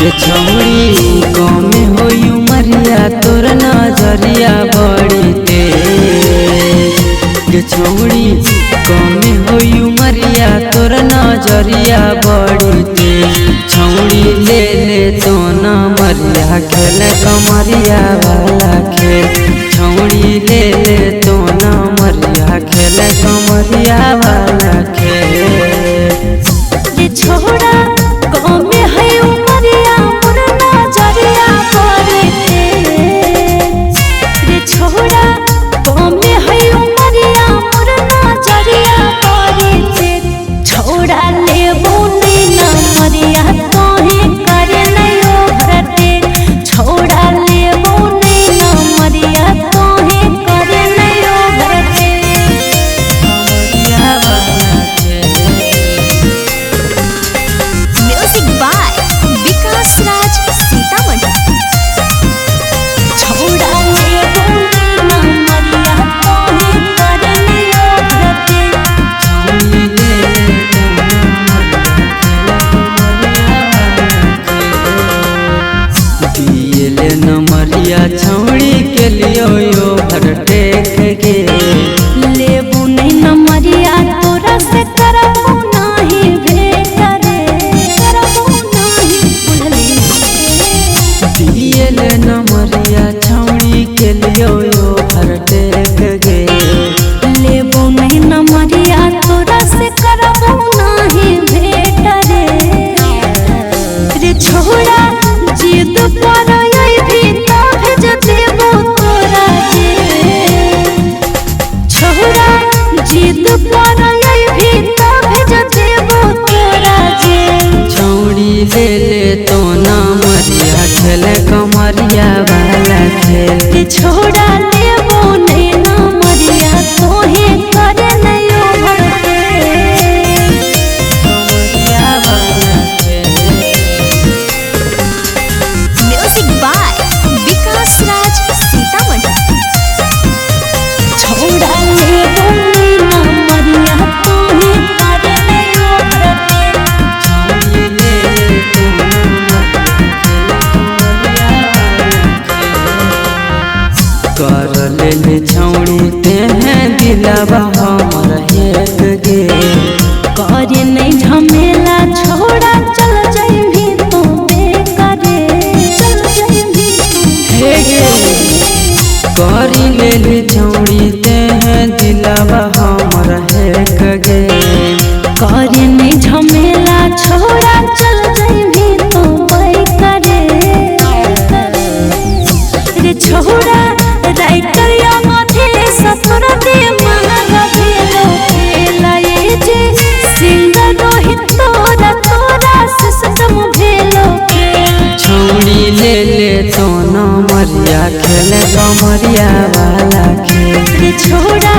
गे छौड़ी कमे होई उमरिया तोर नजरिया बड़ी तेज। गे छौड़ी कमे होई उमरिया तोर नजरिया बड़ी तेज। छौड़ी ले ले तो न मरिया खेल कमरिया वाला खेल। छौड़ी ले ले तो न मरिया खेल कमरिया वाला खेल। गे छोड़ा कमे है उमरिया मोर नजरिया बड़ी तेज। गे छोड़ा कमे है उमरिया मोर नजरिया बड़ी तेज। छोड़ा लेबो नहीं न मरिया तोहे करे नहीं ओभरते। छोड़ा लेबो नहीं न मरिया तोहे करे नहीं ओभरते। म्यूजिक बाय विकास राज सीतामढ़ी। छोड़ा लेबो नहीं न मरिया तोहे करे नहीं ओभरते। दिए नमरिया छौड़ी के लियो यो भरटेक गे। लेबू नहीं न मरिया तोरा से करबो नहीं भेट रे। करबो नहीं बुझली। दिए नमरिया छौड़ी के लियो यो भरटेक गे। लेबू नहीं न मरिया तोरा से करबो नहीं भेट रे। रे छोड़ा जिद पर आई भी तो भेज देबो तोरा जे। छोड़ा जिद पर आई भी तो भेज देबो तोरा जे। छौड़ी ले ले तो न मरिया खेल कमरिया वाला खेल। गे छोड़ा लेबो नहीं न मरिया तोहे करे नहीं ओभरते। कमरिया वाला खेल। म्यूजिक बाय विकास राज सीतामढ़ी। छोड़ा लेबो नहीं न मरिया तोहे करे नहीं ओभरते। छौड़ी ले ले तो न कर ले छौड़ी तेहे दिलवा हमर हेक गे। करे नहीं झमेला छोड़ा चल जाइभी तो बेकरे। चल जाइभी हे गे करी ले ले छौड़ी तेहे दिलवा हमर हेक गे। करे नहीं झमेला छोड़ा चल जाइभी तो बेकरे। रे छोड़ा राइटर या माथे सतुर दे मांग भेलो खेलाए जे। सिंगर रोहित तोरा तोरा सिस्टम भेलो खेल। छौड़ी ले ले तो न मरिया खेल कमरिया वाला खेल। रे छोड़ा